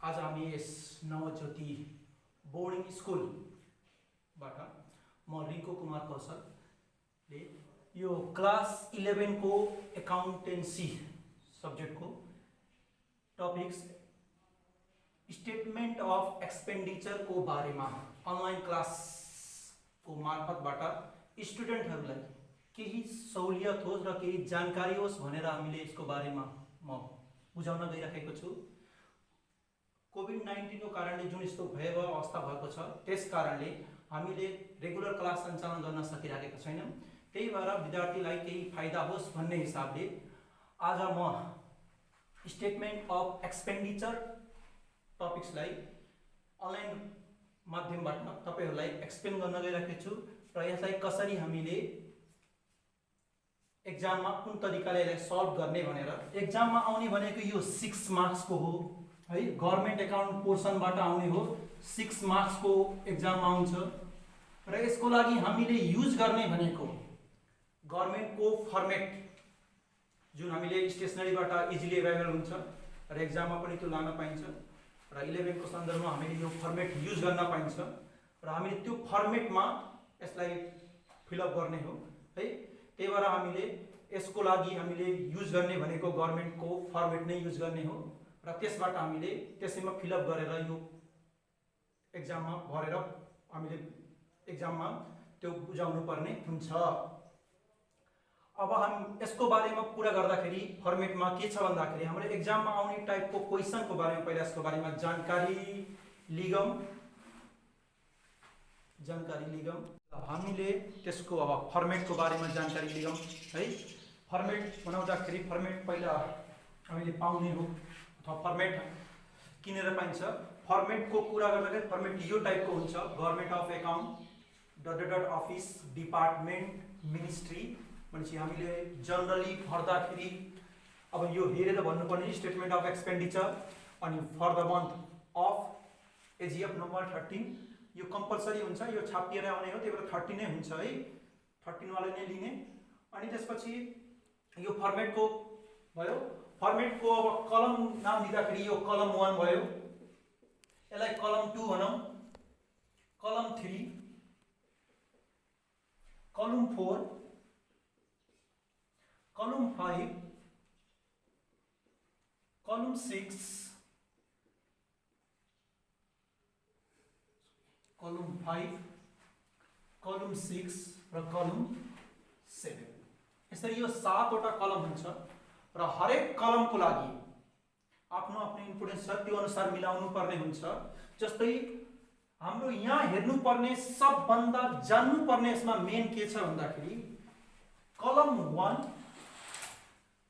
आज हामी यस नवज्योति बोर्डिङ स्कुलबाट म रिङ्कु कुमार कौशलले यो क्लास 11 को एकाउन्टेन्सी सब्जेक्टको टपिक्स स्टेटमेन्ट अफ एक्सपेन्डिचर को बारेमा अनलाइन क्लासको मार्फतबाट स्टुडेन्टहरूलाई केही सहुलियत होस् र केही जानकारी होस् भनेर हामीले यसको बारेमा म बुझाउन गइरहेको छु। कोभिड-19 को कारणले जुन यस्तो भयावह अवस्था भएको छ त्यस कारणले हामीले रेगुलर क्लास सञ्चालन गर्न सकिरहेका छैनौं। त्यही भएर विद्यार्थीलाई केही फाइदा होस् भन्ने हिसाबले आज म स्टेटमेन्ट अफ एक्सपेन्डिचर टपिक्सलाई अनलाइन माध्यमबाट तपाईहरुलाई एक्सप्लेन गर्न गइरहेको छु र यसलाई कसरी हामीले एक्जाममा कुन तरिकाले यसलाई सल्भ गर्ने भनेर। एक्जाममा आउने भनेको यो 6 मार्क्स को हो है, गभर्नमेन्ट एकाउन्ट पोर्सनबाट आउने हो। 6 मार्क्स को एक्जाममा आउँछ र यसको लागि हामीले युज गर्ने भनेको गभर्नमेन्ट को फर्मेट जुन हामीले स्टेशनरीबाट इजिली अवेलेबल हुन्छ र एक्जाममा पनि त्यो लान पाइन्छ र 11 को सन्दर्भमा हामीले यो फर्मेट युज गर्न पाइन्छ र हामीले त्यो फर्मेटमा यसलाई फिलअप गर्ने हो है। त्यही भएर हामीले यसको लागि हामीले युज गर्ने भनेको गभर्नमेन्ट को फर्मेट नै युज गर्ने हो र त्यसबाट हामीले त्यसैमा फिलअप गरेर यो एक्जाममा भरेर हामीले एक्जाममा त्यो बुझाउनु पर्ने हुन्छ। अब हामी यसको बारेमा कुरा गर्दाखेरि फर्मेटमा के छ भन्दाखेरि हाम्रो एक्जाममा आउने टाइपको क्वेशनको बारेमा पहिला यसको बारेमा जानकारी लिगौं। हामीले त्यसको अब फर्मेटको बारेमा जानकारी लिगौं है। फर्मेट बनाउँदाखेरि फर्मेट पहिला हामीले पाउने हो अथवा फर्मेट किनेर पाइन्छ। फर्मेटको कुरा गर्दाखेरि फर्मेट यो टाइपको हुन्छ, government of account office department ministry भनेपछि हामीले जनरली भर्दाखेरि अब यो हेरेर भन्नुपर्ने स्टेटमेन्ट अफ एक्सपेन्डिचर अनि for the month of AGF number 13 यो कम्पलसरी हुन्छ, यो छापिएर आउने हो। त्यही भएर 13 नै हुन्छ है, 13 वाला नै लिने। अनि त्यसपछि यो फर्मेटको भयो। फर्मेटको अब कलम नाम दिँदाखेरि यो कलम 1 भयो, यसलाई कलम 2 भनौं, कलम 3, कलम 4, कलम 5, कलम 6, कलम 5, कलम 6 र कलम 7। यसरी यो 7 वटा कलम हुन्छ र हरेक कलमको लागि आफ्नो आफ्नो इम्पोर्टेन्स छ, त्यो अनुसार मिलाउनु पर्ने हुन्छ। जस्तै हाम्रो यहाँ हेर्नु पर्ने सबभन्दा जान्नु पर्ने यसमा मेन के छ भन्दाखेरि कलम 1,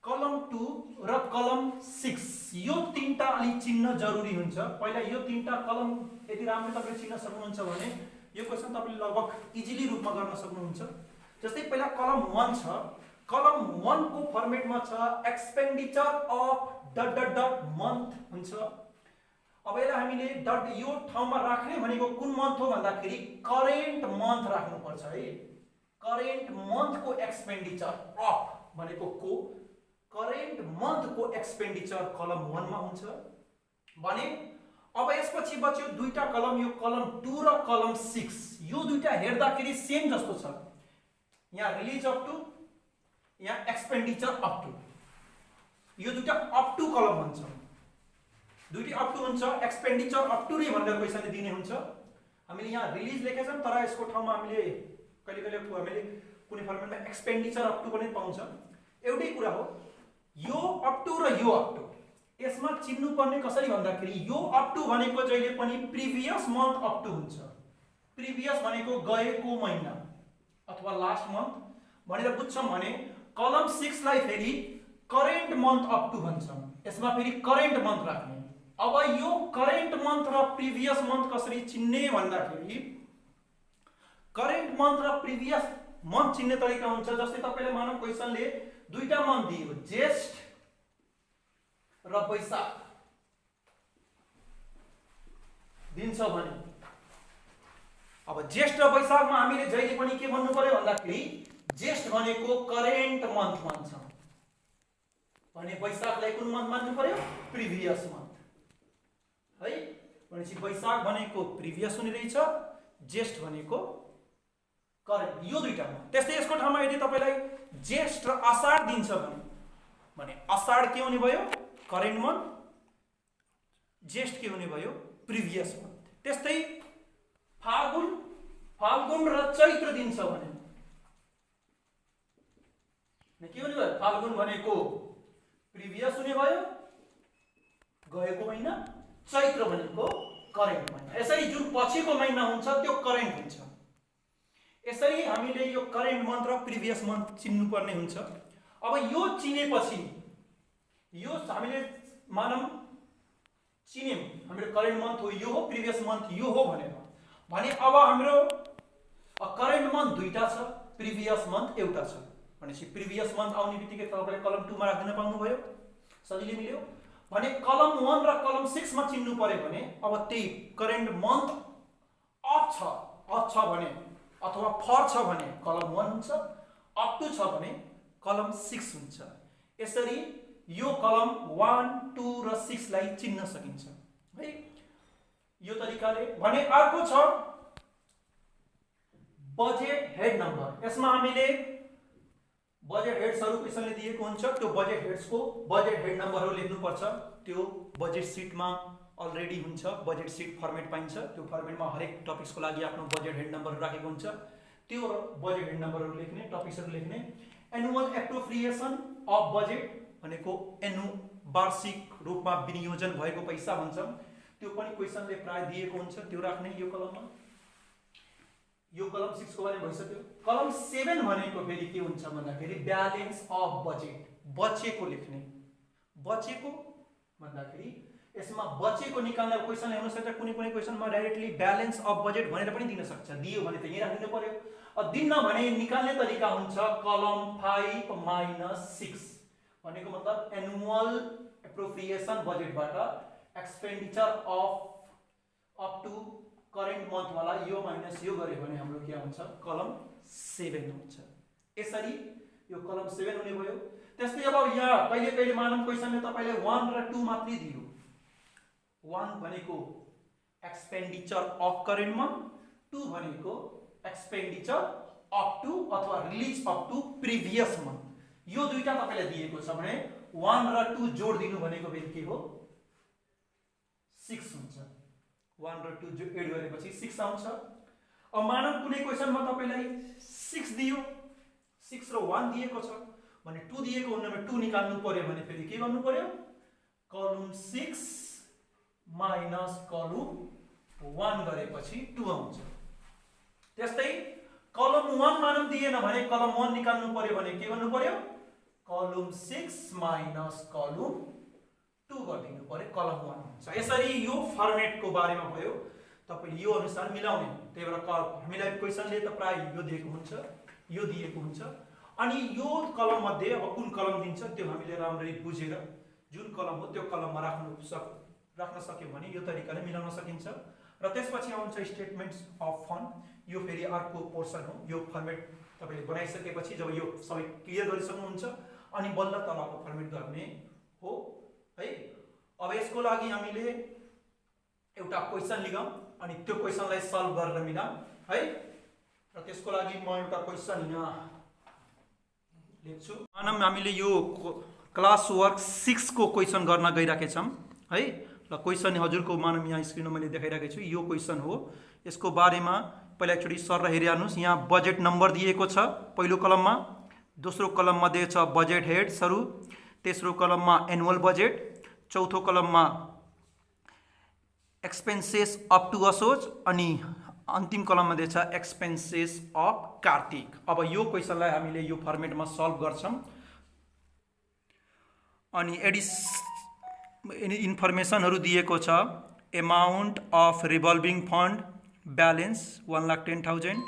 कलम 2 र कलम 6 यो तीनटा अलि चिन्न जरुरी हुन्छ। पहिला यो तीनटा कलम यदि राम्रो तपाईले चिन्न सक्नुहुन्छ भने यो क्वेशन तपाईले लगभग इजिली रूपमा गर्न सक्नुहुन्छ। जस्तै पहिला कलम 1 छ, कलम 1 को फर्मेटमा छ एक्सपेन्डिचर अफ डट मन्थ हुन्छ। अब यसलाई हामीले डट यो ठाउँमा राख्ने भनेको कुन मन्थ हो भन्दाखेरि करेन्ट मन्थ राख्नु पर्छ है। करेन्ट मन्थ को एक्सपेन्डिचर अफ भनेको को करेन्ट मन्थ को एक्सपेन्डिचर कलम 1 मा हुन्छ भने। अब यसपछि बच्यो दुईटा कलम, यो कलम 2 र कलम 6 यो दुईटा हेर्दाखेरि सेम जस्तो छ। यहाँ रिलिज अप टु, यहाँ एक्सपेन्डिचर अप टु, यो दुईटा अप टु कलम भन्छौं। दुईटै अप टु हुन्छ, एक्सपेन्डिचर अप टु नै भनेर क्वेशनले दिने हुन्छ। हामीले यहाँ रिलिज लेखेछौं तर यसको ठाउँमा हामीले कहिले हामीले कुनै फर्मेटमा एक्सपेन्डिचर अप टु पनि पाउँछ। एउटै कुरा हो, यो अप टु र यो अप टु यसमा चिन्नु पर्ने कसरी भन्दाखेरि यो अप टु भनेको जहिले पनि प्रिभियस मन्थ अप टु हुन्छ। प्रिभियस भनेको गएको महिना अथवा लास्ट मन्थ भनेर बुझ्छौं भने कलम 6 लाई फेरि करेन्ट मन्थ अप टु भन्छौं। यसमा फेरि करेन्ट मन्थ राख्ने। अब यो करेन्ट मन्थ र प्रिभियस मन्थ कसरी चिन्ने भन्दाखेरि करेन्ट मन्थ र प्रिभियस मन्थ चिन्ने तरिका हुन्छ। जस्तै तपाईले मानौ क्वेशनले दुईटा मन्थ दियो, ज्येष्ठ र वैशाख दिन्छ भने अब ज्येष्ठ र वैशाखमा हामीले जहिले पनि के भन्नु पर्यो भन्दाखेरि ज्येष्ठ भनेको करेन्ट मन्थ मान्छौं भने वैशाखलाई कुन मन्थ मान्नु पर्यो प्रिभियस मन्थ है। भनेपछि वैशाख भनेको प्रिभियस हुने रहेछ, ज्येष्ठ भनेको करेन्ट, यो दुईटामा। त्यस्तै यसको ठाउँमा यदि तपाईलाई ज्येष्ठ र आषाढ दिन्छ भने आषाढ के हुने भयो, करेन्ट मन्थ, ज्येष्ठ के हुने भयो, प्रिभियस मन्थ। त्यस्तै फाल्गुन र चैत्र दिन्छ भने के हुने भयो, फाल्गुन भनेको प्रिभियस हुने भयो, गएको महिना, चैत्र भनेको करेन्ट महिना। यसरी जुन पछिको महिना हुन्छ त्यो करेन्ट हुन्छ। यसरी हामीले यो करेन्ट मन्थ र प्रिभियस मन्थ चिन्नु पर्ने हुन्छ। अब यो चिनेपछि यो हामीले मानौं चिन्यौं हाम्रो करेन्ट मन्थ हो यो हो, प्रिभियस मन्थ यो हो भने अब हाम्रो करेन्ट मन्थ दुईटा छ, प्रिभियस मन्थ एउटा छ भनेपछि प्रिभियस मन्थ आउने बित्तिकै तपाईले कलम 2 मा राख्दिन पाउनु भयो, सजिलै मिल्यो। भने कलम 1 र कलम 6 मा चिन्नु पर्यो भने अब त्यही करेन्ट मन्थ अफ छ भने अथवा फर छ भने कलम 1 हुन्छ, अप टु छ भने कलम 6 हुन्छ। यसरी यो कलम 1, 2 र 6 लाई चिन्न सकिन्छ है यो तरिकाले। भने अर्को छ बजेट हेड नम्बर। यसमा हामीले बजेट हेड्सहरु क्वेशनले दिएको हुन्छ, त्यो बजेट हेड्सको बजेट हेड नम्बरहरु लेख्नु पर्छ। त्यो बजेट सिटमा अलरेडी हुन्छ, बजेट सिट फर्मेट पाइन्छ, त्यो फर्मेटमा हरेक टपिक्सको लागि आफ्नो बजेट हेड नम्बरहरु राखेको हुन्छ। त्यो बजेट हेड नम्बरहरु लेख्ने, टपिक्सहरु लेख्ने। एनुअल एप्रोप्रिएसन अफ बजेट भनेको वार्षिक रूपमा विनियोजन भएको पैसा भन्छौं, त्यो पनि क्वेशनले प्राय दिएको हुन्छ, त्यो राख्ने यो कलममा। यो कलम 6 को बारेमा भइसक्यो। कलम 7 भनेको फेरि के हुन्छ भन्दाखेरि ब्यालेन्स अफ बजेट, बचेको लेख्ने। बचेको भन्दाखेरि यसमा बचेको निकाल्ने क्वेशनले हुन सक्छ, कुनै क्वेशनमा डाइरेक्टली ब्यालेन्स अफ बजेट भनेर पनि दिन सक्छ, दियो भने त यही राख्दिनु पर्यो। अब दिन्न भने निकाल्ने तरिका हुन्छ कलम 5 - 6 भनेको मतलब एनुअल एप्रोप्रिएसन बजेटबाट expenditure up to current month वाला यो माइनस यो गरे भने हाम्रो के हुन्छ, कलम 7 हुन्छ। यसरी यो कलम 7 हुने भयो। त्यस्तै अब यहाँ कहिले मानौं क्वेशनले तपाईले 1 र 2 मात्रै दियो। 1 भनेको एक्सपेन्डिचर अफ करेन्ट मन्थ, 2 भनेको एक्सपेन्डिचर अप टु अथवा release up to previous month. यो दुईटा तपाईलाई दिएको छ भने 1 र 2 जोड दिनु भनेको फेरि के हो, 6 हुन्छ। 1 र 2 जो एड गरेपछि 6 आउँछ। अब मानौं कुनै क्वेशनमा तपाईलाई 6 दियो, 6 र 1 दिएको छ भने 2 दिएको हुँदामा 2 निकाल्नु पर्यो भने फेरि के गर्नु पर्यो, कलम 6 माइनस कलम 1 गरेपछि 2 आउँछ। त्यस्तै कलम 1 मानौं दिएन भने कलम 1 निकाल्नु पर्यो भने के गर्नु पर्यो, कलम 6 माइनस कलम 2 गरिदिनु पर्यो, कलम 1 हुन्छ। यसरी यो फर्मेटको बारेमा भयो, तपाईले यो अनुसार मिलाउने। त्यही भएर हामीलाई क्वेशनले त प्राय यो दिएको हुन्छ, यो दिएको हुन्छ। अनि यो कलम मध्ये अब कुन कलम दिन्छ त्यो हामीले राम्ररी बुझेर जुन कलम हो त्यो कलममा राख्न सक्यौं भने यो तरिकाले मिलाउन सकिन्छ। र त्यसपछि आउँछ स्टेटमेन्ट्स अफ फन्ड। यो फेरि अर्को पोर्सन हो। यो फर्मेट तपाईले बनाइसकेपछि जब यो सबै क्लियर गरिसक्नुहुन्छ अनि बल्ल तलको फर्मेट गर्ने हो है। अब यसको लागि हामीले एउटा क्वेशन लिगौं अनि त्यो क्वेशनलाई सल्भ गरेर मिलाऊं है। र त्यसको लागि म एउटा क्वेशन यहाँ लेख्छु। मानौं हामीले यो क्लास वर्क 6 को क्वेशन गर्न गइराखेका छौं है। र क्वेशन हजुरको मानौं यहाँ स्क्रिनमा मैले देखाइराखेको छु, यो क्वेशन हो। यसको बारेमा पहिला एकचोटी सर हेरिहाल्नुस्। यहाँ बजेट नम्बर दिएको छ पहिलो कलममा, दोस्रो कलममा दिएको छ बजेट हेड्सहरु, तेस्रो कलममा एनुअल बजेट, चौथो कलममा एक्सपेन्सेस अप टु असोज अनि अन्तिम कलममा दिएको छ एक्सपेन्सेस अफ कार्तिक। अब यो क्वेशनलाई हामीले यो फर्मेटमा सल्भ गर्छौं। अनि इन्फर्मेसनहरु दिएको छ। Amount of revolving fund balance 1,10,000,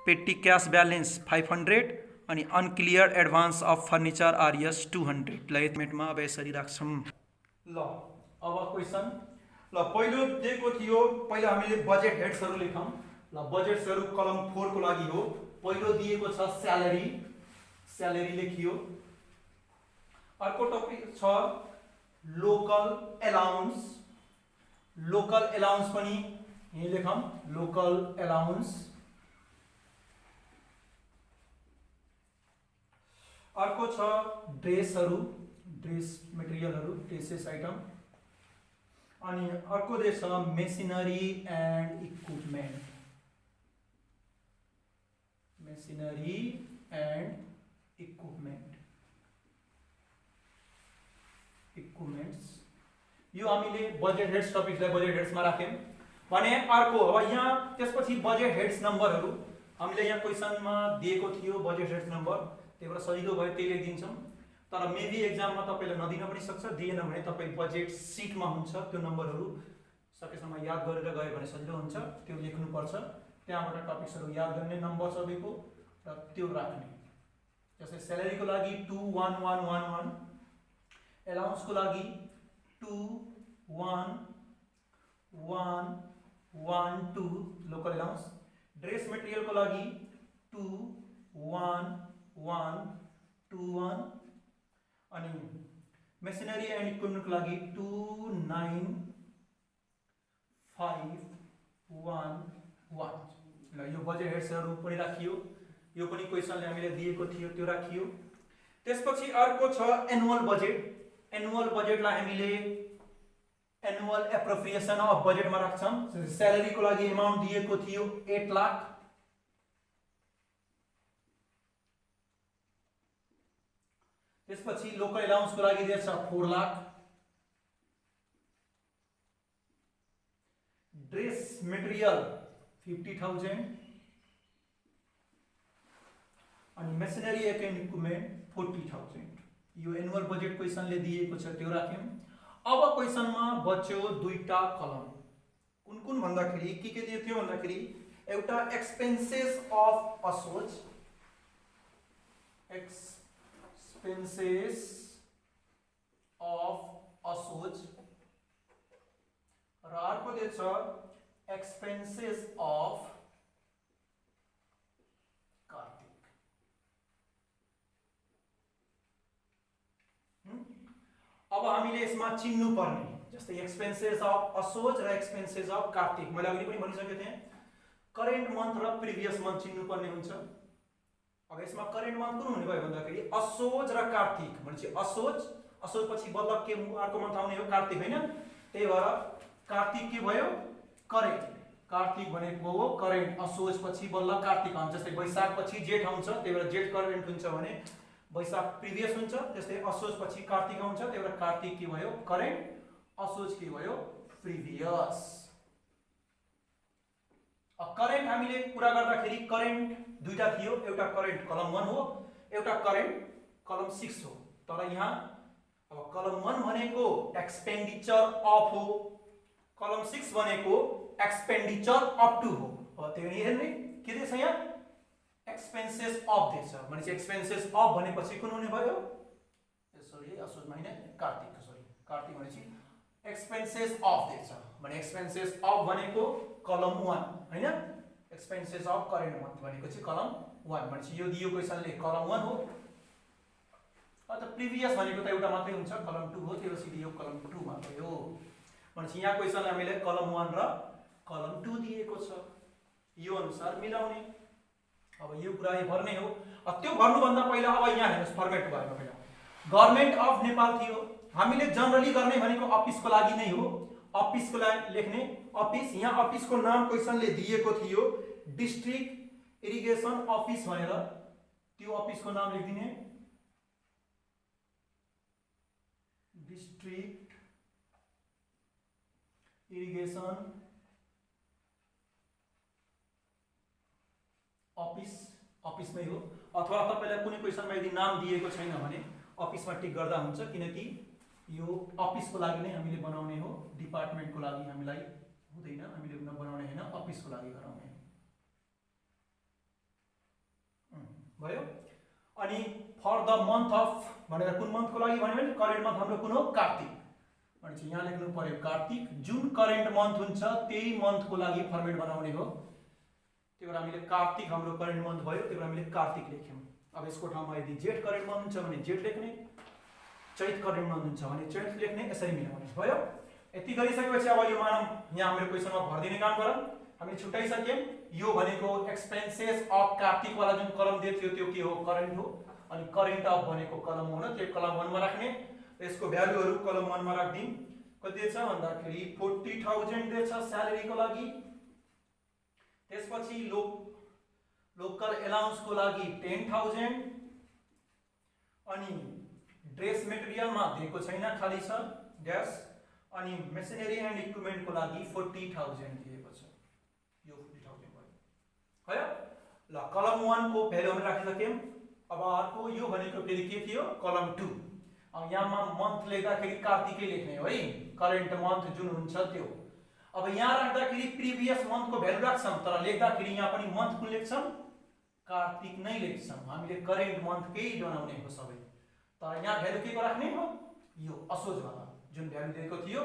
पेटी क्याश ब्यालेन्स 500 अनि unclear advance of furniture RS 200 लाई एस्टिमेटमा अब यसरी राख्छौं। ल अब क्वेशन ल पहिलो दिएको थियो, पहिला हामीले बजेट हेड्सहरु लेखौं। ल बजेट्सहरु कलम 4 को लागि हो। पहिलो दिएको छ स्यालेरी, स्यालेरी लेखियो। अर्को टपिक छ लोकल अलाउन्स, लोकल एलाउन्स पनि यही लेखौँ, लोकल एलाउन्स। अर्को छ ड्रेसहरू, ड्रेस मेटेरियलहरू, ड्रेसेस आइटम। अनि अर्को दे छ machinery and equipment, machinery and equipment, equipments. यो हामीले बजेट हेड्स टपिकलाई बजेट हेड्समा राख्यौँ भने अर्को अब यहाँ त्यसपछि बजेट हेड्स नम्बरहरू हामीले यहाँ क्वेसनमा दिएको थियो बजेट हेड्स नम्बर, त्यही भएर सजिलो भयो त्यही लेखिदिन्छौँ। तर मेबी एक्जाममा तपाईँले नदिन पनि सक्छ, दिएन भने तपाईँ बजेट सिटमा हुन्छ त्यो नम्बरहरू सकेसम्म याद गरेर गयो भने सजिलो हुन्छ, त्यो लेख्नुपर्छ। त्यहाँबाट टपिक्सहरू याद गर्ने नम्बर सबैको र त्यो राख्ने। जस्तै स्यालेरीको लागि 21111, एलाउन्सको लागि 21112 लोकल एलाउन्स, ड्रेस मेटेरियलको लागि 21121 अनि मेसिनरी एन्ड इक्विपमेन्टको लागि 29511। ल यो बजेट हेड्सहरू पनि राखियो, यो पनि क्वेसनले हामीले दिएको थियो त्यो राखियो। त्यसपछि अर्को छ एनुअल बजेट। एनुअल बजेटलाई हामीले एनुअल एप्रोप्रिएसन अफ बजेटमा राख्छौँ। स्यालेरीको लागि एमाउन्ट दिएको थियो 8 लाख, त्यसपछि लोकल एलाउन्सको लागि दिएछ 4 लाख, ड्रेस मेटेरियल 50,000 अनि मेसिनरी एन्ड इक्विपमेन्ट 40,000। यो एनुअल बजेट क्वेसनले दिएको छ त्यो राख्यौँ। अब क्वेसनमा बच्यो दुईटा कलम। कुन कुन भन्दाखेरि के दिएको थियो भन्दाखेरि एउटा एक्सपेन्सेस अफ असोज, एक्सपेन्सेस अफ असोज र अर्को दिएको छ एक्सपेन्सेस अफ कार्तिक। अब हामीले यसमा चिन्नु पर्ने जस्तै एक्सपेन्सेस अफ असोज र एक्सपेन्सेस अफ कार्तिक, मैले अघि पनि भनिसकेको थिएँ करेन्ट मन्थ र प्रिभियस मन्थ चिन्नु पर्ने हुन्छ। अब यसमा करेन्ट मन्थ कुन हुने भयो भन्दाखेरि असोज र कार्तिक भनेपछि असोज पछि बल्ल के अर्को मन्थ आउने हो कार्तिक हैन, त्यही भएर कार्तिक के भयो करेन्ट, कार्तिक भनेको हो करेन्ट, असोज पछि बल्ल कार्तिक आउँछ। जस्तै वैशाख पछि जेठ आउँछ त्यही भएर जेठ करेन्ट हुन्छ भने वैशाख प्रिभियस हुन्छ, त्यस्तै असोज पछि कार्तिक आउँछ त्यही भएर कार्तिक के भयो करेन्ट, असोज के भयो प्रिभियस। करेन्ट हामीले कुरा गर्दाखेरि करेन्ट दुईटा थियो, एउटा करेन्ट कलम 1 हो, एउटा करेन्ट कलम 6 हो। तर यहाँ अब कलम 1 भनेको एक्सपेन्डिचर अफ हो, कलम 6 भनेको एक्सपेन्डिचर अप टु हो। अब त्यो हेर्ने के दिएछ यहाँ एक्सपेन्सेस अफ दिएछ भनेपछि एक्सपेन्सेस अफ भनेपछि कुन हुने भयो सरी असोजमा हैन कार्तिक, सरी कार्तिक भनेपछि एक्सपेन्सेस अफ दिएछ भने एक्सपेन्सेस अफ भनेको कलम 1 हैन, एक्सपेन्सेस अफ करेन्ट मन्थ भनेको चाहिँ कलम 1 भनेपछि यो दियो क्वेसनले कलम 1 हो। त प्रिभियस भनेको त एउटा मात्रै हुन्छ कलम 2 हो, त्यसपछि यो कलम 2 मा भयो भनेपछि यहाँ क्वेसनले हामीले कलम 1 र कलम 2 दिएको छ, यो अनुसार मिलाउने। अब यो कुरा भर्ने हो। त्यो भर्नुभन्दा पहिला अब यहाँ हेर्नुहोस् फर्मेट भयो। पहिला गभर्नमेन्ट अफ नेपाल थियो, हामीले जनरली गर्ने भनेको अफिसको लागि नै हो, अफिसको लागि लेख्ने अफिस। यहाँ अफिसको नाम क्वेसनले दिएको थियो डिस्ट्रिक्ट इरिगेसन अफिस भनेर, त्यो अफिसको नाम लेखिदिने डिस्ट्रिक्ट इरिगेसन अफिस, अफिसमै हो। अथवा तपाईलाई कुनै क्वेसनमा यदि नाम दिएको छैन भने अफिसमा टिक गर्दा हुन्छ, किनकि यो अफिसको लागि नै हामीले बनाउने हो, डिपार्टमेन्टको लागि हामीलाई हुँदैन, हामीले बनाउने हैन, अफिसको लागि गराउने भयो। अनि फर द मन्थ अफ भनेर कुन मन्थको लागि भन्यो भने करेन्ट मन्थ हाम्रो कुन हो कार्तिक भनेपछि यहाँ लेख्नु पर्यो कार्तिक। जुन करेन्ट मन्थ हुन्छ त्यही मन्थको लागि फर्मेट बनाउने हो, त्यही भएर हामीले कार्तिक हाम्रो करेन्ट मन्थ भयो, त्यही भएर हामीले कार्तिक लेख्यौँ। अब यसको ठाउँमा यदि जेठ करेन्ट मन्थ हुन्छ भने जेठ लेख्ने, चैत करेन्ट मन्थ हुन्छ भने चैत लेख्ने, यसरी मिलाउने भयो। यति गरिसकेपछि अब यो मानौँ यहाँ मेरो क्वेसनमा भर्दिने काम गरौँ। हामी छुट्याइसक्यौँ। यो भनेको एक्सपेन्सेस अफ कार्तिक वाला जुन कलम दिएको थियो त्यो के हो, करेन्ट हो। अनि करेन्ट अफ भनेको कलम हो न, त्यो कलम 1 मा राख्ने। यसको भ्यालुहरु कलम 1 मा राख्दिम। कति दिएछ भन्दाखेरि 40,000 दिएछ स्यालेरीको लागि। त्यसपछि लोकल अलाउन्स को लागि 10,000। अनि ड्रेस मेटेरियलमा दिएको छैन, खाली छ ड्यास। अनि मेसिनरी एन्ड इक्विपमेन्ट को लागि 40,000 दिएको छ। यो 40,000 भयो है। ल कलम 1 को भ्यालु हामी राखिसक्यौं। अब अर्को यो भनेको फेरि के थियो, कलम 2। अब यहाँमा मन्थ लेख्दाखेरि कार्तिकै लेख्ने हो है, करेन्ट मन्थ जुन हुन्छ त्यो। अब यहाँ राख्दाखेरि प्रिभियस मन्थ को भ्यालु राख्छौं, तर लेख्दाखेरि यहाँ पनि मन्थ कुन लेख्छौं, कार्तिक नै लेख्छौं। हामीले करेन्ट मन्थ कै बनाउने हो सबै। तर यहाँ भ्यालु के को राख्ने हो, यो असोज वाला जुन भ्यालु दिएको थियो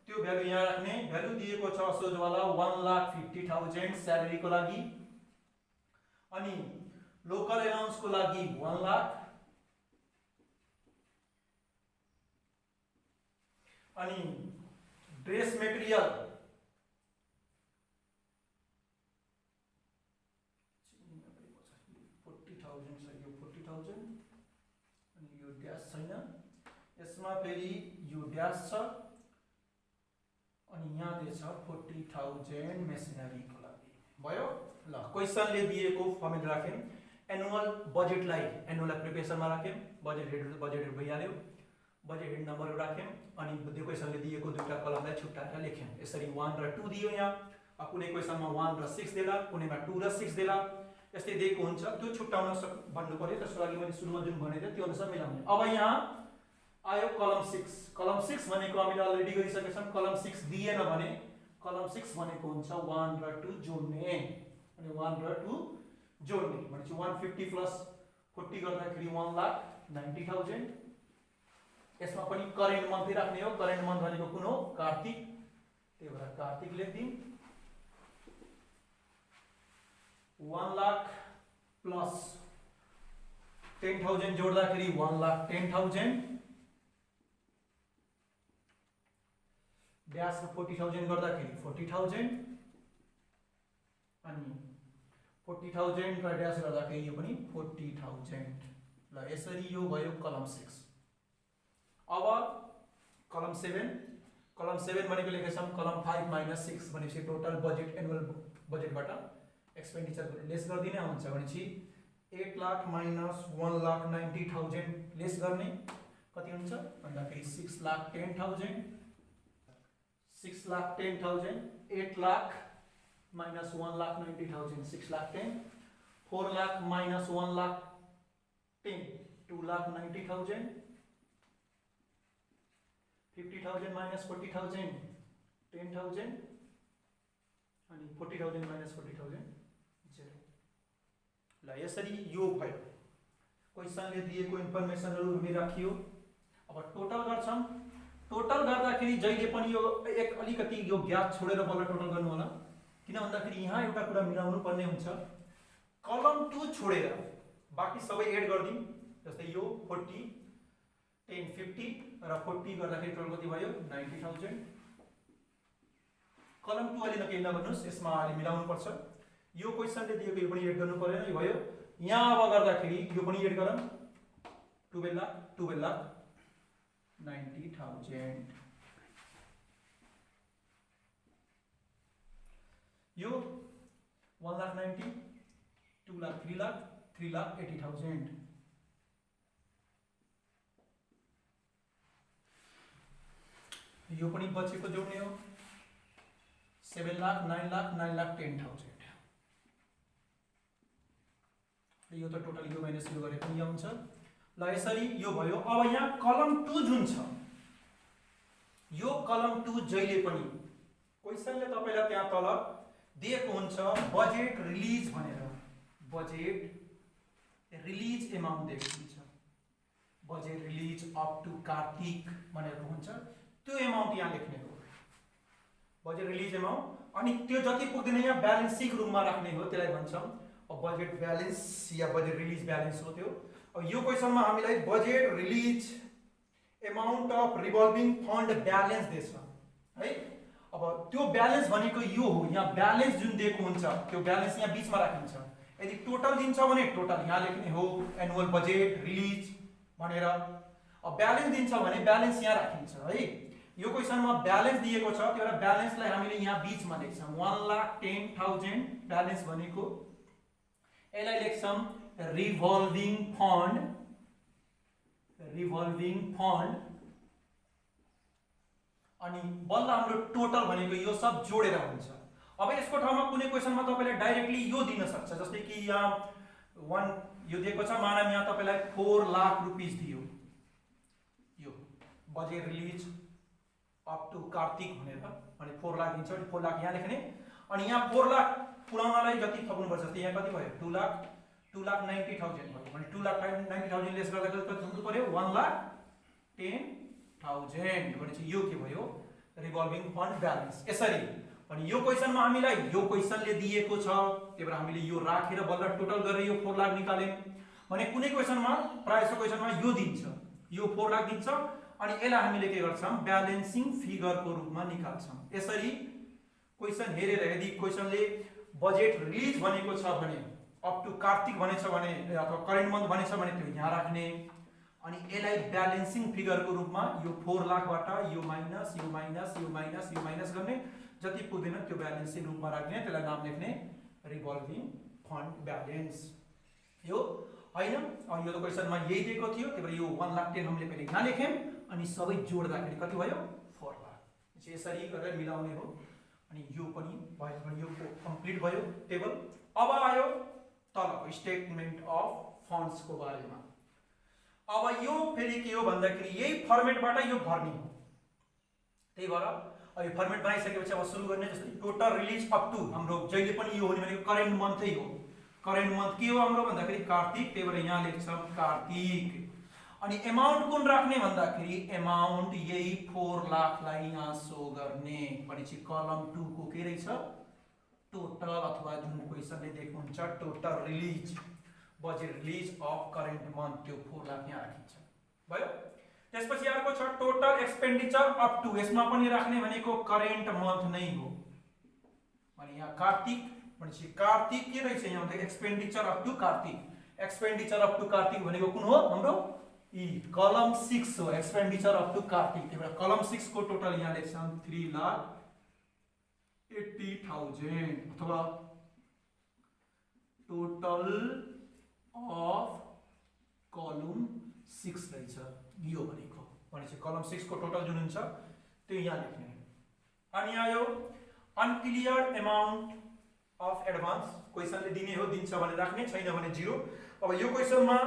त्यो भ्यालु यहाँ राख्ने। भ्यालु दिएको छ असोज वाला 1,50,000 स्यालेरी को लागि। अनि लोकल अलाउन्स को लागि 1 लाख। अनि ड्रेस मेटेरियल 40,000 छ, यो 40,000। अनि यो ड्यास छैन, यसमा फेरि यो ड्यास छ। अनि यहाँ दिएछ 40,000 मेसिनरी को लागि। भयो। ल क्वेशनले दिएको फर्मुला राख्यौं। एनुअल बजेटलाई प्रिपरेसनमा राख्यौं। बजेट हेड भइहाल्यो। बजेट हेड नम्बर राख्यौं। अनि त्यो क्वेशनले दिएको दुईटा कलमलाई छुट्याएर लेख्यौं। यसरी 1 र 2 दियो यहाँ। कुनै क्वेशनमा 1 र 6 देला, कुनैमा 2 र 6 देला। यस्तै दिएको हुन्छ, त्यो छुट्याउन भन्नु पर्यो। त्यसको लागि मैले सुरुमा जुन भने थिए त्यो अनुसार मिलाउने। अब यहाँ आयो कलम 6। कलम 6 भनेको हामीले अलरेडी गरिसकेका छौं। कलम 6 दिएन भने कलम 6 भनेको हुन्छ 1 र 2 जोड्ने। अनि 1 र 2 जोड्ने भनेपछि 150 प्लस 40 गर्दाखेरि 1,90,000। यसमा पनि करेन्ट मन्थ राख्ने हो। करेन्ट मन्थ भनेको कुन हो, कार्तिक। त्यही भएर कार्तिक लेख्दिम। 1 लाख प्लस 10,000 जोड्दाखेरि 1,10,000। ड्यास 40,000 गर्दाखेरि 40,000। अनि 40,000 र ड्यास गर्दाखेरि यो पनि 40,000। ल यसरी यो भयो कलम 6। अब कलम 7। कलम 7 भनेको लेखेछौं कलम 5 माइनस 6 भनेपछि टोटल बजेट एनुअल बजेटबाट एक्सपेन्डिचर लेस गर्दिने हुन्छ। भनेपछि 8 लाख माइनस 1,90,000 लेस गर्ने कति हुन्छ भन्दाखेरि 6,10,000। 6,10,000। 8 lakh minus 1,90,000 6,10,000। 4 lakh minus 1,10,000 2,90,000। 50,000 minus 40,000 10,000। अनि 40,000 माइनस 40,000 0। ल यसरी यो भयो। क्वेशनले दिएको इन्फर्मेसनहरु हामी राखियो। अब टोटल गर्छौं। टोटल गर्दाखेरि जहिले पनि यो एक अलिकति यो ग्याप छोडेर बल्ल टोटल गर्नु होला। किन भन्दाखेरि यहाँ एउटा कुरा मिलाउनु पर्ने हुन्छ। कलम 2 छोडेर बाकी सबै एड गर्दिम। जस्तै यो 40 10 50 र 40 गर्दाखेरि टोटल कति भयो 90,000। कलम 2 अलि नकेही नगर्नुस्, यसमा अलि मिलाउनु पर्छ। यो क्वेशनले दिएको यो पनि एड गर्नु पर्दैन, यो भयो। यहाँ अब गर्दाखेरि यो पनि एड गरौँ। 12 लाख 90,000। यो 1,90,000 2 लाख 3 लाख 3,80,000। यो पनि बचेको जोड्ने हो 7 लाख 9 लाख 9,10,000। यो त टोटल यो माइनस यो गरे पनि आउँछ। ल यसरी यो भयो। अब यहाँ कलम 2 जुन छ, यो कलम 2 जहिले पनि क्वेशनले तपाईलाई त्यहाँ तल दिएको हुन्छ बजेट रिलिज भनेर। बजेट रिलिज अमाउन्ट दिएको हुन्छ। बजेट रिलिज अप टु कार्तिक भनेको हुन्छ, त्यो अमाउन्ट यहाँ लेख्ने हो बजेट रिलिज अमाउन्ट। अनि त्यो जति पुग्दैन यहाँ ब्यालेन्सिङ रुममा राख्ने हो, त्यसलाई भन्छौं बजेट ब्यालेन्स या बजेट रिलिज ब्यालेन्स हो त्यो। अब यो क्वेशनमा हामीलाई budget release amount of revolving fund balance दिएछ। है। अब त्यो ब्यालेन्स भनेको यो हो, यहाँ ब्यालेन्स जुन दिएको हुन्छ त्यो ब्यालेन्स यहाँ बीचमा राखिन्छ। यदि टोटल दिन्छ भने टोटल यहाँ लेख्ने हो, एनुअल बजेट रिलिज भनेर। अब ब्यालेन्स दिन्छ भने ब्यालेन्स यहाँ राखिन्छ है। यो क्वेशनमा ब्यालेन्स दिएको छ, त्यो भएर ब्यालेन्सलाई हामीले यहाँ बीचमा लेख्छौँ 1,10,000 ब्यालेन्स भनेको। यसलाई लेख्छौँ रिभल्भिङ फन्ड, रिभल्भिङ फन्ड। अनि बल्ल हाम्रो टोटल भनेको यो सब जोडेर हुन्छ। अब यसको ठाउँमा कुनै क्वेशनमा तपाईले डाइरेक्टली यो दिन सक्छ, जस्तै कि यहाँ 1 यो दिएको छ, मानव यहाँ तपाईलाई 4 लाख रुपैयाँ दियो, यो बजेट रिलिज अप टु कार्तिक भनेर, अनि 4 लाख दिन्छ भने 4 लाख यहाँ लेख्ने। अनि यहाँ 4 लाख पुराउनलाई जति थप्नुपर्छ, जस्तै यहाँ कति भयो 2,90,000 भयो भने 2,90,000 लेस गर्दा कति थप्नु पर्यो 1,10,000 भनेपछि यो के भयो रिभल्भिङ फन्ड ब्यालेन्स। यसरी अनि यो क्वेशनमा हामीलाई यो क्वेशनले दिएको छ, त्यही भएर हामीले यो राखेर बल्ल टोटल गरेर यो 4 लाख निकाल्यौं भने कुनै क्वेशनमा प्राय जसो क्वेशनमा यो दिन्छ, यो 4 लाख दिन्छ अनि यसलाई हामीले के गर्छौं ब्यालेन्सिङ फिगरको रूपमा निकाल्छौं। यसरी क्वेशन हेरेर यदि क्वेशनले बजेट रिलिज भनेको छ भने अप टु कार्तिक भनेछ भने अथवा करेन्ट मन्थ भनेछ भने त्यो यहाँ राख्ने, अनि यसलाई ब्यालेन्सिङ फिगरको रूपमा यो 4 लाखबाट यो माइनस यो माइनस यो माइनस यो माइनस गर्ने, जति पुग्दैन त्यो ब्यालेन्सिङ रूपमा राख्ने, त्यसलाई नाम लेख्ने रिभल्भिङ फन्ड ब्यालेन्स। यो हैन अनि यो त क्वेशनमा यही दिएको थियो, त्यही भएर यो 1,10,000 हामीले पहिले यहाँ लेख्यौं अनि सबै जोड्दाखेरि कति भयो 4 लाख। यसरी गरेर मिलाउने हो अनि यो पनि भयो भने यो कम्प्लिट भयो टेबल। अब आयो तलको स्टेटमेन्ट अफ फन्ड्स को बारेमा। अब यो फेरि के हो भन्दाखेरि यही फर्मेटबाट यो भर्ने हो, त्यही भएर अब फर्मेट बनाइसकेपछि अब सुरु गर्ने। जस्तै टोटल रिलिज अप टु हाम्रो जहिले पनि यो हुने भनेको करेन्ट मन्थै हो। करेन्ट मन्थ के हो हाम्रो भन्दाखेरि कार्तिक, त्यही भएर यहाँ लेख्छौं कार्तिक। अनि अमाउन्ट कुन राख्ने भन्दाखेरि अमाउन्ट यही 4 लाखलाई यहाँ सो गर्ने भनेपछि कलम 2 को के रहेछ टोटल, अथवा जुन क्वेशनले दिएको हुन्छ total release budget release of current month, त्यो 4 लाख यहाँ राखिन्छ भयो। त्यसपछि अर्को छ टोटल एक्सपेन्डिचर अप टु, यसमा पनि राख्ने भनेको करेन्ट मन्थ नै हो भने यहाँ कार्तिक भनेपछि कार्तिक के रहेछ यहाँ एक्सपेन्डिचर अप टु कार्तिक। एक्सपेन्डिचर अप टु कार्तिक भनेको कुन हो हाम्रो ई कलम 6 हो, एक्सपेन्डिचर अप टु कार्तिक। त्यही भएर कलम 6 को टोटल यहाँ लेख्छौं 3,80,000 अथवा टोटल अफ कलम 6 रहेछ यो भनेको भनेपछि कलम 6 को टोटल जुन हुन्छ त्यो यहाँ लेख्ने। अनि आयो अनक्लियर अमाउन्ट अफ एडभान्स, क्वेशनले दिने हो दिन्छ भने राख्ने, छैन भने 0। अब यो क्वेशनमा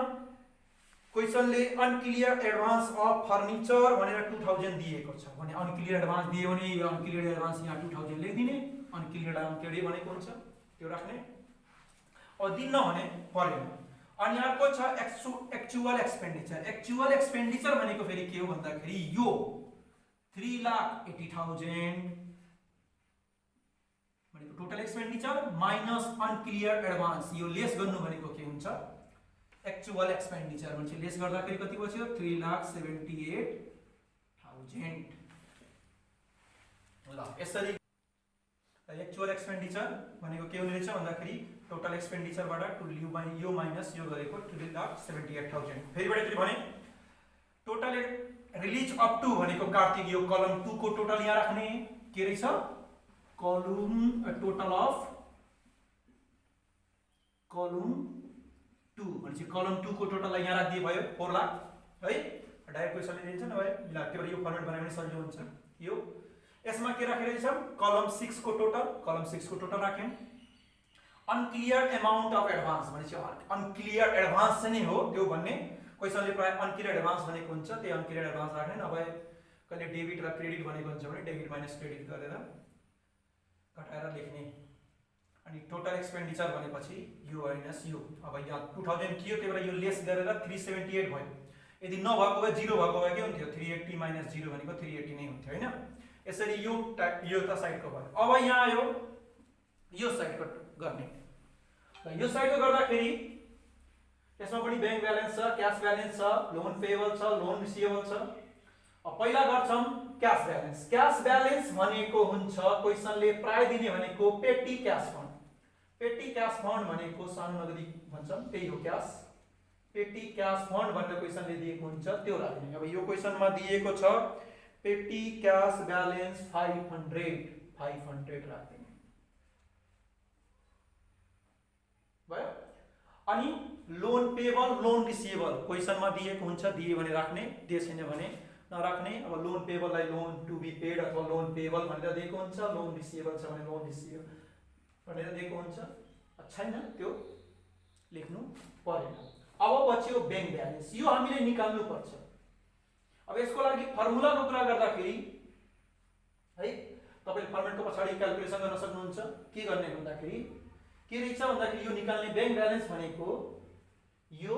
क्वेशनले अनक्लियर एडभान्स अफ फर्निचर भनेर 2,000 दिएको छ भने अनक्लियर एडभान्स दियो भने यो अनक्लियर एडभान्स यहाँ 2,000 लेखिदिने, अनक्लियर अनक्लियर भनेको हुन्छ त्यो राख्ने। अब दिन्न भने परेन। अनि अर्को छ एक्चुअल एक्सपेन्डिचर। एक्चुअल एक्सपेन्डिचर भनेको फेरि के हो भन्दाखेरि यो 3,80,000 भनेको total expenditure minus unclear advance, यो लेस गर्नु भनेको के हुन्छ एक्चुअल एक्सपेन्डिचर भनेपछि लेस गर्दाखेरि कति बच्यो 3,78,000। ल यसरी एक्चुअल एक्सपेन्डिचर भनेको के हुने रहेछ भन्दाखेरि टोटल एक्सपेन्डिचरबाट यो माइनस यो गरेको 3,78,000। फेरिबाट के भने टोटल रिलिज अप टु भनेको कार्तिक, यो कलम 2 को टोटल यहाँ राख्ने के रहेछ कलम टोटल अफ कलम 2 भनेपछि कलम 2 को टोटललाई यहाँ राखिदिए भयो 4 लाख है। डाइरेक्ट क्वेशनले दिन्छ न भाइ ल त्यो यो फर्मेट बनायो भने सजिलो हुन्छ। यो यसमा के राखेर छौं कलम 6 को टोटल, कलम 6 को टोटल राख्यौं। अनक्लियर अमाउन्ट अफ एडभान्स भनेपछि अनक्लियर एडभान्स चाहिँ नै हो त्यो भन्ने, क्वेशनले प्राय अनक्लियर एडभान्स भनेको हुन्छ, त्यही अनक्लियर एडभान्स राख्ने। नभए कहिले डेबिट र क्रेडिट भनेको हुन्छ भने डेबिट माइनस क्रेडिट गरेर घटाएर लेख्ने। अनि टोटल एक्सपेन्डिचर भनेपछि यो माइनस यो, अब यहाँ 2,000 थियो त्यही भएर यो लेस गरेर 378 भयो। यदि नभएको भए 0 भएको भए के हुन्थ्यो 380 माइनस 0 भनेको 380 नै हुन्थ्यो हैन। यसरी यो त साइडको भयो। अब यहाँ आयो यो साइडको गर्ने। यो साइडको गर्दाखेरि यसमा पनि बैंक ब्यालेन्स छ, क्याश ब्यालेन्स छ, लोन पेएबल छ, लोन रिसिभेबल छ। अब पहिला गर्छौं क्याश ब्यालेन्स। क्याश ब्यालेन्स भनेको हुन्छ क्वेशनले प्राय दिने भनेको पेटी क्याश फन्ड। पेटी क्याश फन्ड भनेको सानो नगदी भन्छन् त्यही हो क्याश। पेटी क्याश फन्ड भनेर क्वेशनले दिएको हुन्छ त्यो राख्ने। अब यो क्वेशनमा दिएको छ पेटी क्याश ब्यालेन्स 500 राख्ने भयो। अनि लोन पेबल लोन रिसिभेबल क्वेशनमा दिएको हुन्छ, दिए भने राख्ने, दिए छैन भने नराख्ने। अब लोन पेबललाई लोन टु बी पेड अथवा लोन पेबल भनेर दिएको हुन्छ, लोन रिसिभेबल छ भने लोन रिसिभेबल भनेर दिएको हुन्छ, छैन त्यो लेख्नु परेन। अब बच्यो ब्याङ्क ब्यालेन्स, यो हामीले निकाल्नु पर्छ। अब यसको लागि फर्मुलाको कुरा गर्दाखेरि है तपाईले फर्मुलाको पछाडी क्याल्कुलेसन गर्न सक्नुहुन्छ। के गर्ने भन्दाखेरि के रहेछ भन्दाखेरि यो निकाल्ने ब्याङ्क ब्यालेन्स भनेको यो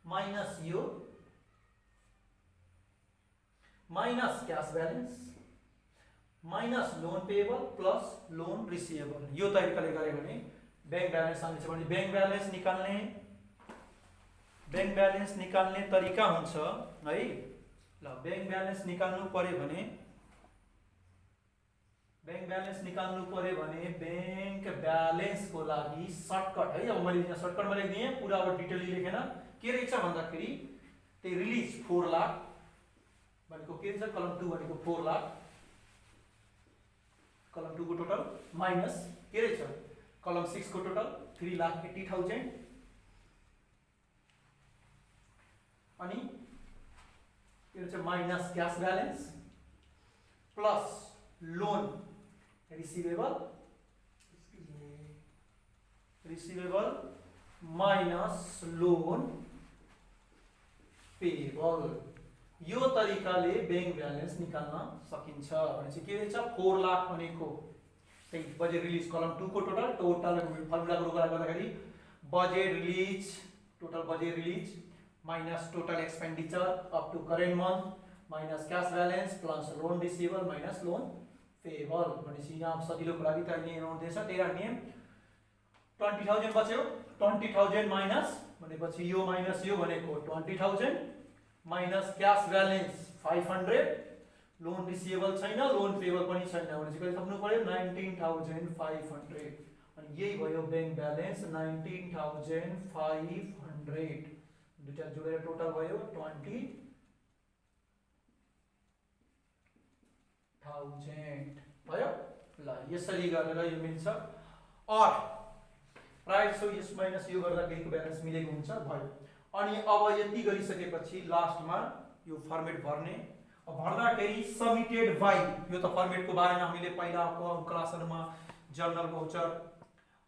माइनस यो minus cash balance minus loan payable plus loan receivable, यो तरिकाले गरे भने ब्याङ्क ब्यालेन्स आउँछ। भने ब्याङ्क ब्यालेन्स निकाल्ने तरिका हुन्छ है। ल ब्याङ्क ब्यालेन्स निकाल्नु पर्यो भने ब्याङ्क ब्यालेन्सको लागि सर्टकट है। अब मैले यहाँ सर्टकटमा लेखिदिएँ, पुरा अब डिटेलली लेखेन। के रहेछ भन्दाखेरि त्यही रिलिज 4 लाख भनेको के रहेछ, कलम 2 भनेको 4 लाख, कलम 2 को टोटल माइनस के रहेछ कलम 6 को टोटल 3,80,000 अनि के रहेछ minus cash balance plus loan receivable minus loan payable, यो तरिकाले ब्याङ्क ब्यालेन्स निकाल्न सकिन्छ। भनेपछि के रहेछ 4 लाख भनेको त्यही बजेट रिलिज कलम 2 को टोटल फर्मुलाको कुरा गर्दाखेरि budget release total budget release minus total expenditure up to current month minus cash balance plus loan receivable minus loan payable. भनेपछि यहाँ सजिलोको लागि त यहाँ आउँदैछ तेरा नियम 20,000 बच्यो, 20,000 माइनस भनेपछि यो माइनस यो भनेको 20,000 minus cash balance 500, loan receivable छैन, लोन पेएबल पनि छैन भनेपछि कति थप्नु पर्यो 19,500। अनि यही भयो ब्याङ्क ब्यालेन्स 19,500, दुईटा जोडेर टोटल भयो 20,000 भयो। ल यसरी गरेर यो मिल्छ। और प्राय जसो यस माइनस यो गर्दाखेरिको ब्यालेन्स मिलेको हुन्छ भयो। अनि अब यति गरिसकेपछि लास्टमा यो फर्मेट भर्ने। अब भर्दाखेरि सबमिटेड बाइ, यो त फर्मेटको बारेमा हामीले पहिलाको क्लासहरुमा जर्नल भाउचर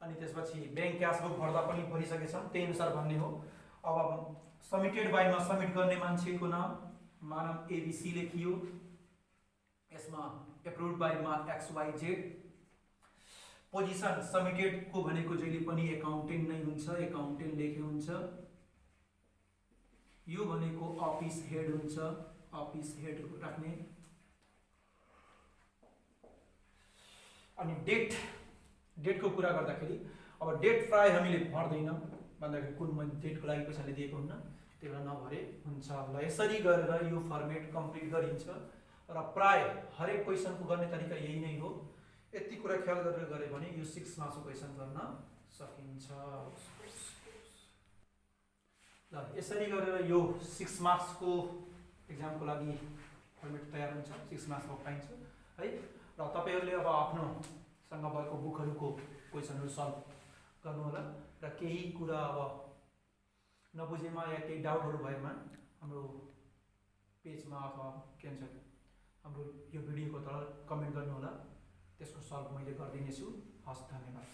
अनि त्यसपछि ब्याङ्क क्याश बुक भर्दा पनि भरिसकेछौँ, त्यही अनुसार भन्ने हो। अब सबमिटेड बाइमा सबमिट गर्ने मान्छेको नाम मानव एबीसी लेखियो, यसमा एप्रुभड बाइमा XYZ, पोजिसन सबमिटेड को भनेको जहिले पनि एकाउन्टेन्ट नै हुन्छ, एकाउन्टेन्ट लेखे हुन्छ। यो भनेको अफिस हेड हुन्छ, अफिस हेड राख्ने। अनि डेटको कुरा गर्दाखेरि अब डेट प्राय हामीले भर्दैन भन्दाखेरि कुन डेटको लागि पैसाले दिएको हुन्न, त्यही भएर नभरे हुन्छ। ल यसरी गरेर यो फर्मेट कम्प्लिट गरिन्छ र प्राय हरेक क्वेशनको गर्ने तरिका यही नै हो। यति कुरा ख्याल गरेर गरे भने यो 6 मार्क्सको क्वेशन गर्न सकिन्छ। ल यसरी गरेर यो 6 मार्क्सको एक्जामको लागि फर्मेट तयार हुन्छ, 6 मार्क्समा पाइन्छ है। र तपाईहरुले अब आफ्नो सँग भएको बुकहरुको क्वेशनहरु सल्भ गर्नु होला र केही कुरा अब नबुझेमा या केही डाउटहरु भएमा हाम्रो पेजमा अथवा के भन्छ हाम्रो यो भिडियोको तल कमेन्ट गर्नु होला, त्यसको सल्भ मैले गरिदिनेछु। हस्, धन्यवाद।